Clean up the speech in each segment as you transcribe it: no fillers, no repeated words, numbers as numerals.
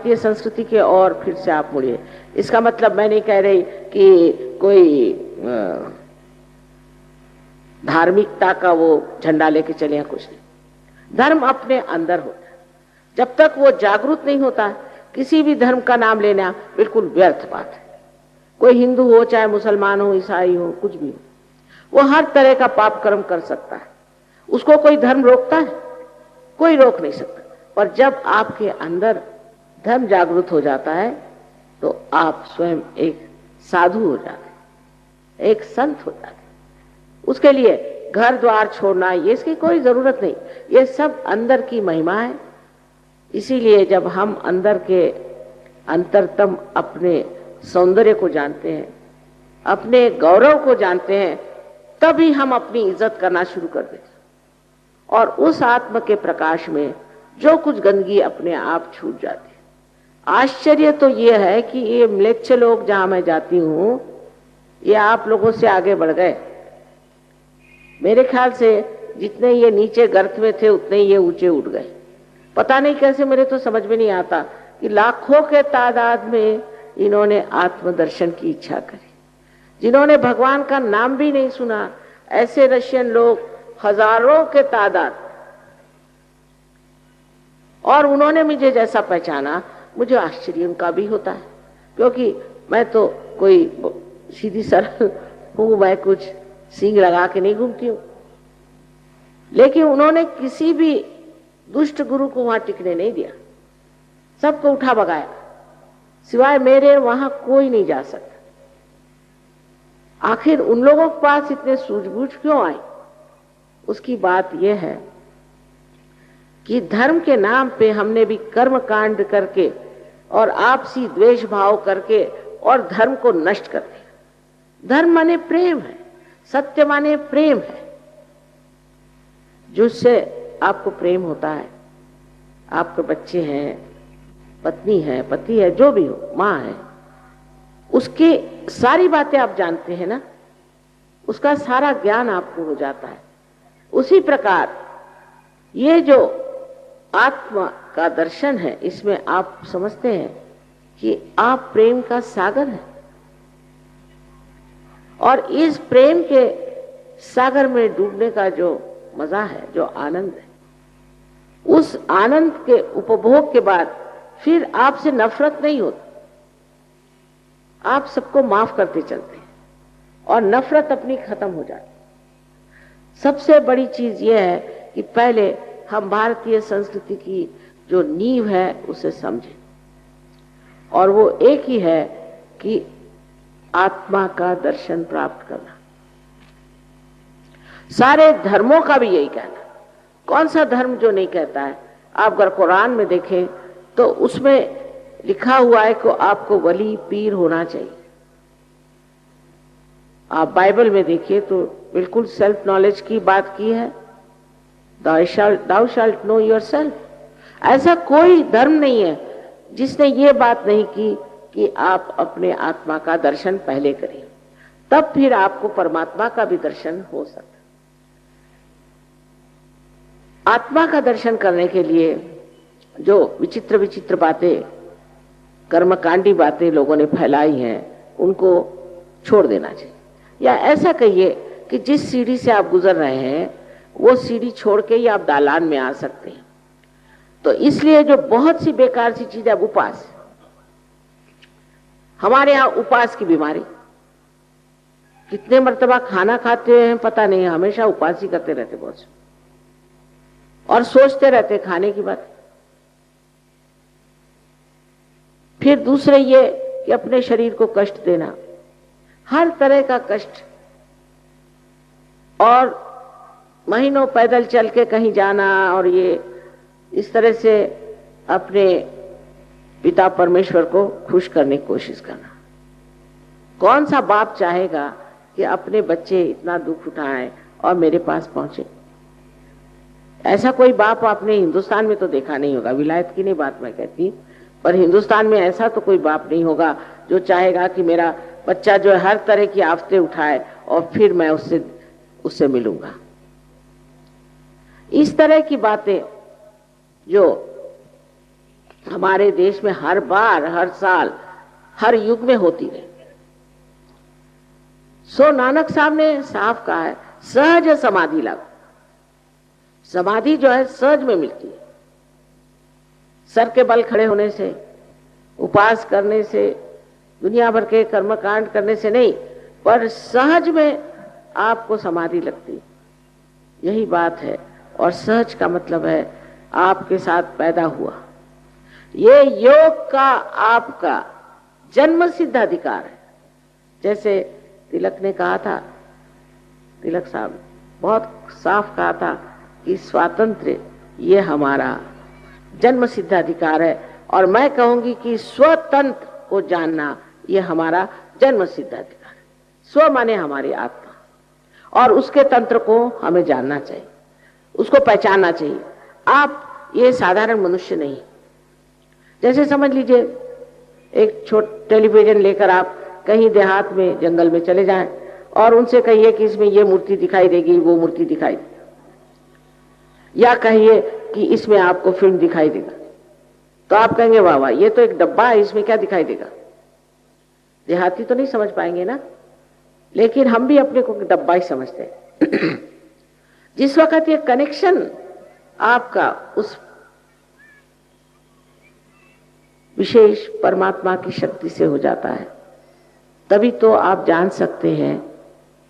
भारतीय संस्कृति के और फिर से आप मुड़िए। इसका मतलब मैं नहीं कह रही कि कोई धार्मिकता का वो झंडा लेके चले या कुछ नहीं। धर्म अपने अंदर होता है, जब तक वो जागरूक नहीं होता किसी भी धर्म का नाम लेना बिल्कुल व्यर्थ बात है। कोई हिंदू हो, चाहे मुसलमान हो, ईसाई हो, कुछ भी हो, वो हर तरह का पाप कर्म कर सकता है। उसको कोई धर्म रोकता है? कोई रोक नहीं सकता। पर जब आपके अंदर धर्म जागृत हो जाता है तो आप स्वयं एक साधु हो जाते हैं, एक संत हो जाते हैं। उसके लिए घर द्वार छोड़ना ये इसकी कोई जरूरत नहीं, ये सब अंदर की महिमा है। इसीलिए जब हम अंदर के अंतरतम अपने सौंदर्य को जानते हैं, अपने गौरव को जानते हैं, तभी हम अपनी इज्जत करना शुरू कर देते हैं। और उस आत्म के प्रकाश में जो कुछ गंदगी अपने आप छूट जाती है। आश्चर्य तो ये है कि ये म्लेच्छ लोग जहां मैं जाती हूं, ये आप लोगों से आगे बढ़ गए। मेरे ख्याल से जितने ये नीचे गर्त में थे उतने ये ऊंचे उठ गए। पता नहीं कैसे, मेरे तो समझ में नहीं आता कि लाखों के तादाद में इन्होंने आत्मदर्शन की इच्छा करी। जिन्होंने भगवान का नाम भी नहीं सुना, ऐसे रशियन लोग हजारों के तादाद, और उन्होंने मुझे जैसा पहचाना, मुझे आश्चर्य उनका भी होता है, क्योंकि मैं तो कोई सीधी सरल हूं, मैं कुछ सींग लगा के नहीं घूमती हूं। लेकिन उन्होंने किसी भी दुष्ट गुरु को वहां टिकने नहीं दिया, सबको उठा भगाया। सिवाय मेरे वहां कोई नहीं जा सकता। आखिर उन लोगों के पास इतने सूझबूझ क्यों आई? उसकी बात यह है कि धर्म के नाम पे हमने भी कर्म कांड करके और आपसी द्वेष भाव करके और धर्म को नष्ट कर दिया। धर्म माने प्रेम है, सत्य माने प्रेम है। जिससे आपको प्रेम होता है, आपके बच्चे हैं, पत्नी है, पति है, जो भी हो, माँ है, उसकी सारी बातें आप जानते हैं ना, उसका सारा ज्ञान आपको हो जाता है। उसी प्रकार ये जो आत्मा का दर्शन है, इसमें आप समझते हैं कि आप प्रेम का सागर हैं, और इस प्रेम के सागर में डूबने का जो मजा है, जो आनंद है, उस आनंद के उपभोग के बाद फिर आपसे नफरत नहीं होती। आप सबको माफ करते चलते हैं और नफरत अपनी खत्म हो जाती है। सबसे बड़ी चीज यह है कि पहले हम भारतीय संस्कृति की जो नींव है उसे समझें, और वो एक ही है कि आत्मा का दर्शन प्राप्त करना। सारे धर्मों का भी यही कहना। कौन सा धर्म जो नहीं कहता है? आप अगर कुरान में देखें तो उसमें लिखा हुआ है कि आपको वली पीर होना चाहिए। आप बाइबल में देखिए तो बिल्कुल सेल्फ नॉलेज की बात की है, thou shalt know yourself। ऐसा कोई धर्म नहीं है जिसने ये बात नहीं की कि आप अपने आत्मा का दर्शन पहले करिए, तब फिर आपको परमात्मा का भी दर्शन हो सकता। आत्मा का दर्शन करने के लिए जो विचित्र विचित्र बातें, कर्मकांडी बातें लोगों ने फैलाई हैं, उनको छोड़ देना चाहिए। या ऐसा कहिए कि जिस सीढ़ी से आप गुजर रहे हैं वो सीढ़ी छोड़ के ही आप दालान में आ सकते हैं। तो इसलिए जो बहुत सी बेकार सी चीज है, उपवास, हमारे यहाँ उपवास की बीमारी, कितने मर्तबा खाना खाते हैं पता नहीं, हमेशा उपवास ही करते रहते बहुत से, और सोचते रहते खाने की बात। फिर दूसरे ये कि अपने शरीर को कष्ट देना, हर तरह का कष्ट, और महीनों पैदल चल के कहीं जाना, और ये इस तरह से अपने पिता परमेश्वर को खुश करने की कोशिश करना। कौन सा बाप चाहेगा कि अपने बच्चे इतना दुख उठाएं और मेरे पास पहुंचे? ऐसा कोई बाप आपने हिंदुस्तान में तो देखा नहीं होगा। विलायत की नहीं बात मैं कहती, पर हिंदुस्तान में ऐसा तो कोई बाप नहीं होगा जो चाहेगा कि मेरा बच्चा जो है हर तरह की आफतें उठाए और फिर मैं उससे मिलूंगा। इस तरह की बातें जो हमारे देश में हर बार, हर साल, हर युग में होती रहे। सो नानक साहब ने साफ कहा है, सहज समाधि लाभ। समाधि जो है सहज में मिलती है, सर के बल खड़े होने से, उपवास करने से, दुनिया भर के कर्मकांड करने से नहीं, पर सहज में आपको समाधि लगती, यही बात है। और सहज का मतलब है आपके साथ पैदा हुआ। ये योग का आपका जन्म सिद्ध अधिकार है। जैसे तिलक ने कहा था, तिलक साहब बहुत साफ कहा था कि स्वातंत्र्य ये हमारा जन्म सिद्ध अधिकार है, और मैं कहूंगी कि स्वतंत्र को जानना ये हमारा जन्म सिद्ध अधिकार है। स्व माने हमारी आत्मा, और उसके तंत्र को हमें जानना चाहिए, उसको पहचानना चाहिए। आप ये साधारण मनुष्य नहीं। जैसे समझ लीजिए एक छोटा टेलीविजन लेकर आप कहीं देहात में, जंगल में चले जाएं और उनसे कहिए कि इसमें ये मूर्ति दिखाई देगी, वो मूर्ति दिखाई देगी, या कहिए कि इसमें आपको फिल्म दिखाई देगा, तो आप कहेंगे वाह वाह, ये तो एक डब्बा है, इसमें क्या दिखाई देगा। देहाती तो नहीं समझ पाएंगे ना, लेकिन हम भी अपने को डब्बा ही समझते हैं। जिस वक्त ये कनेक्शन आपका उस विशेष परमात्मा की शक्ति से हो जाता है, तभी तो आप जान सकते हैं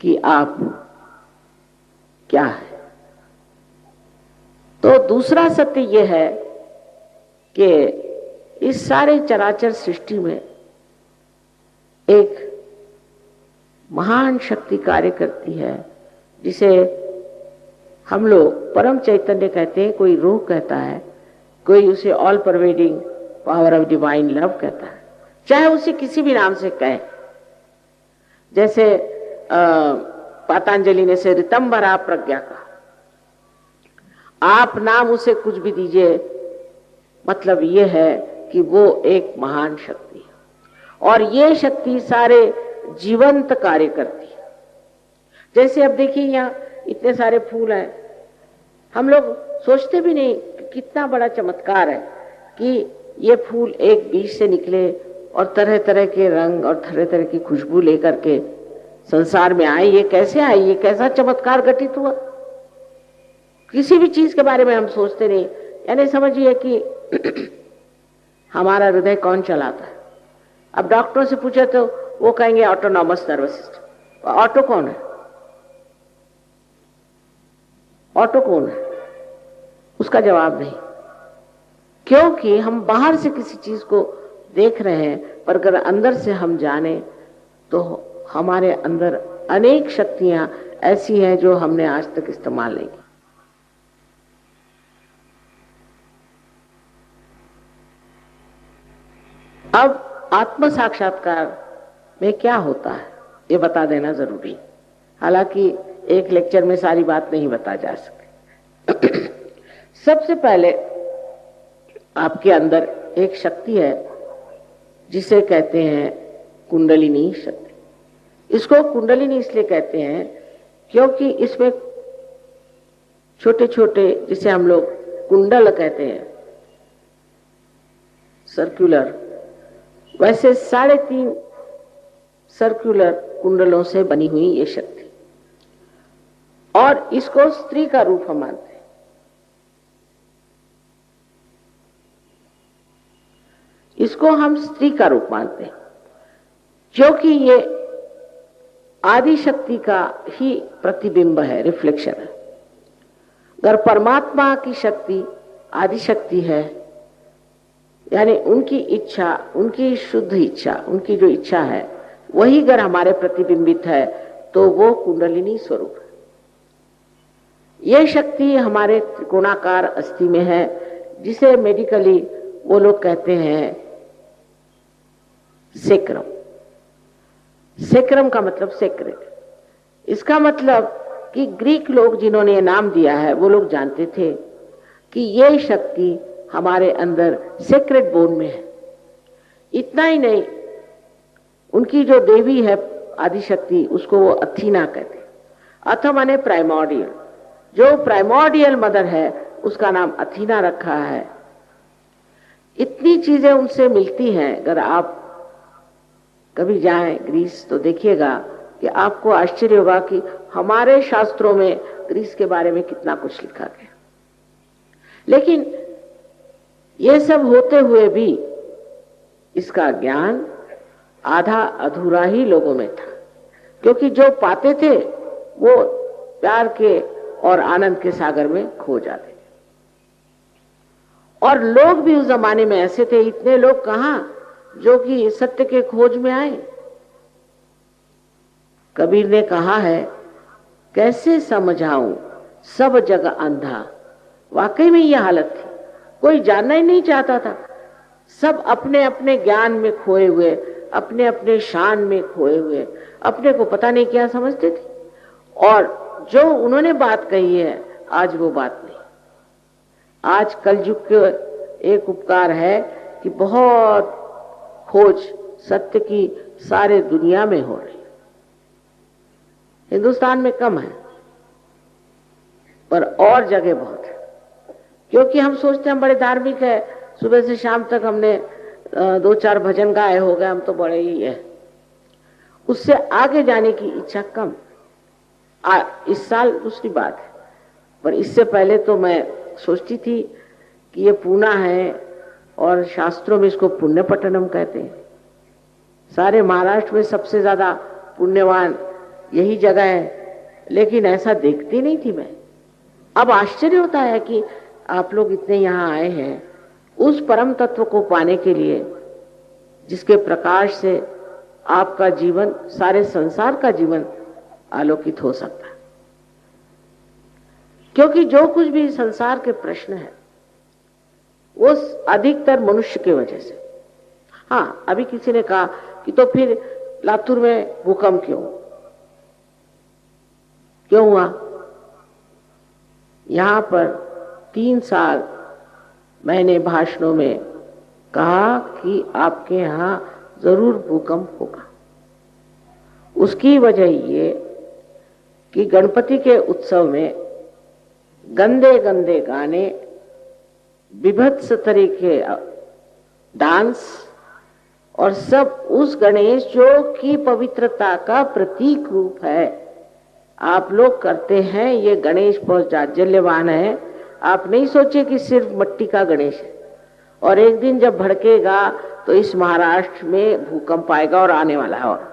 कि आप क्या है। तो दूसरा सत्य यह है कि इस सारे चराचर सृष्टि में एक महान शक्ति कार्य करती है, जिसे हम लोग परम चैतन्य कहते हैं, कोई रूह कहता है, कोई उसे all pervading power of divine love कहता है, चाहे उसे किसी भी नाम से कहे। जैसे पतंजलि ने से ऋतंभरा प्रज्ञा का, आप नाम उसे कुछ भी दीजिए, मतलब ये है कि वो एक महान शक्ति है, और ये शक्ति सारे जीवंत कार्य करती है। जैसे अब देखिए यहाँ इतने सारे फूल हैं, हम लोग सोचते भी नहीं कि कितना बड़ा चमत्कार है कि ये फूल एक बीज से निकले और तरह तरह के रंग और तरह तरह की खुशबू लेकर के संसार में आए। ये कैसे आए, ये कैसा चमत्कार घटित हुआ, किसी भी चीज के बारे में हम सोचते नहीं। यानी समझिए कि हमारा हृदय कौन चलाता है। अब डॉक्टरों से पूछे तो वो कहेंगे ऑटोनॉमस नर्वस सिस्टम। ऑटो कौन है, ऑटो कौन है, उसका जवाब नहीं, क्योंकि हम बाहर से किसी चीज को देख रहे हैं, पर अगर अंदर से हम जाने तो हमारे अंदर अनेक शक्तियां ऐसी हैं जो हमने आज तक इस्तेमाल नहीं की। अब आत्म साक्षात्कार में क्या होता है ये बता देना जरूरी। हालांकि एक लेक्चर में सारी बात नहीं बता जा सकती। सबसे पहले आपके अंदर एक शक्ति है जिसे कहते हैं कुंडलिनी शक्ति। इसको कुंडलिनी इसलिए कहते हैं क्योंकि इसमें छोटे छोटे, जिसे हम लोग कुंडल कहते हैं, सर्कुलर, वैसे 3.5 सर्कुलर कुंडलों से बनी हुई ये शक्ति, और इसको स्त्री का रूप हम मानते हैं। इसको हम स्त्री का रूप मानते हैं क्योंकि ये आदि शक्ति का ही प्रतिबिंब है, रिफ्लेक्शन है। अगर परमात्मा की शक्ति आदि शक्ति है, यानी उनकी इच्छा, उनकी शुद्ध इच्छा, उनकी जो इच्छा है वही अगर हमारे प्रतिबिंबित है तो वो कुंडलिनी स्वरूप है। ये शक्ति हमारे त्रिकोणाकार अस्थि में है, जिसे मेडिकली वो लोग कहते हैं सेक्रम। सेक्रम का मतलब सेक्रेट। इसका मतलब कि ग्रीक लोग जिन्होंने ये नाम दिया है वो लोग जानते थे कि ये शक्ति हमारे अंदर सेक्रेट बोन में है। इतना ही नहीं, उनकी जो देवी है आदि शक्ति, उसको वो अथीना कहते हैं। अथ माने प्राइमोर्डियल, जो प्राइमोर्डियल मदर है उसका नाम अथीना रखा है। इतनी चीजें उनसे मिलती हैं। अगर आप कभी जाएं ग्रीस तो देखिएगा कि आपको आश्चर्य होगा कि हमारे शास्त्रों में ग्रीस के बारे में कितना कुछ लिखा गया। लेकिन ये सब होते हुए भी इसका ज्ञान आधा अधूरा ही लोगों में था, क्योंकि जो पाते थे वो प्यार के और आनंद के सागर में खो जाते थे। और लोग भी उस जमाने में ऐसे थे, इतने लोग कहां जो कि सत्य के खोज में आए। कबीर ने कहा है, कैसे समझाऊं सब जग अंधा। वाकई में यह हालत थी, कोई जानना ही नहीं चाहता था। सब अपने अपने ज्ञान में खोए हुए, अपने अपने शान में खोए हुए, अपने को पता नहीं क्या समझते थे। और जो उन्होंने बात कही है आज वो बात नहीं। आज कलयुग के एक उपकार है कि बहुत खोज सत्य की सारे दुनिया में हो रही है। हिंदुस्तान में कम है पर और जगह बहुत है, क्योंकि हम सोचते हैं हम बड़े धार्मिक है, सुबह से शाम तक हमने 2-4 भजन गाए हो गए, हम तो बड़े ही है। उससे आगे जाने की इच्छा कम। इस साल दूसरी बात है, पर इससे पहले तो मैं सोचती थी कि ये पूना है और शास्त्रों में इसको पुण्यपट्टनम कहते हैं। सारे महाराष्ट्र में सबसे ज्यादा पुण्यवान यही जगह है, लेकिन ऐसा देखती नहीं थी मैं। अब आश्चर्य होता है कि आप लोग इतने यहाँ आए हैं उस परम तत्व को पाने के लिए जिसके प्रकाश से आपका जीवन, सारे संसार का जीवन आलोकित हो सकता है। क्योंकि जो कुछ भी संसार के प्रश्न है वो अधिकतर मनुष्य की वजह से। हाँ, अभी किसी ने कहा कि तो फिर लातूर में भूकंप क्यों हुआ? यहां पर 3 साल मैंने भाषणों में कहा कि आपके यहां जरूर भूकंप होगा। उसकी वजह ये कि गणपति के उत्सव में गंदे गंदे गाने, विभत्स तरीके डांस और सब उस गणेश जो कि पवित्रता का प्रतीक रूप है आप लोग करते हैं। ये गणेश बहुत जाज्वल्यवान है। आप नहीं सोचे कि सिर्फ मिट्टी का गणेश है, और एक दिन जब भड़केगा तो इस महाराष्ट्र में भूकंप आएगा और आने वाला है। और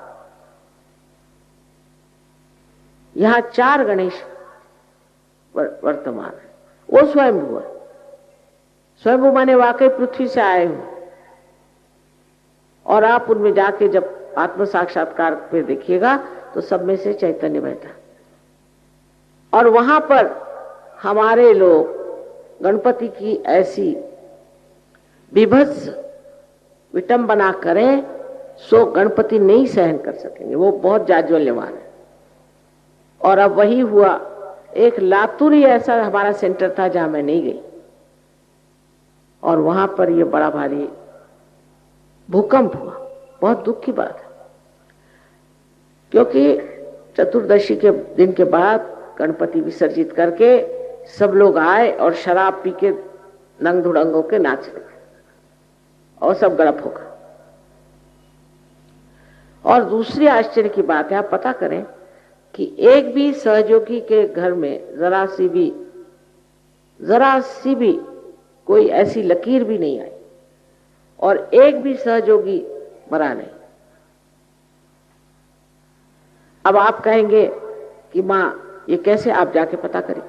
यहां 4 गणेश वर्तमान है, वो स्वयंभू है। स्वयंभू माने वाकई पृथ्वी से आए हो, और आप उनमें जाके जब आत्म साक्षात्कार पे देखिएगा तो सब में से चैतन्य बहता। और वहां पर हमारे लोग गणपति की ऐसी विभत्स विटंबना करें सो गणपति नहीं सहन कर सकेंगे, वो बहुत जाज्वल्यमान है। और अब वही हुआ। एक लातूर ही ऐसा हमारा सेंटर था जहां मैं नहीं गई, और वहां पर ये बड़ा भारी भूकंप हुआ। बहुत दुख की बात है, क्योंकि चतुर्दशी के दिन के बाद गणपति विसर्जित करके सब लोग आए और शराब पी के नंग धुड़ंगों के नाच लगे और सब गड़प होगा। और दूसरी आश्चर्य की बात है, आप पता करें कि एक भी सहयोगी के घर में जरा सी भी कोई ऐसी लकीर भी नहीं आई, और एक भी सहयोगी मरा नहीं। अब आप कहेंगे कि मां ये कैसे? आप जाके पता करें।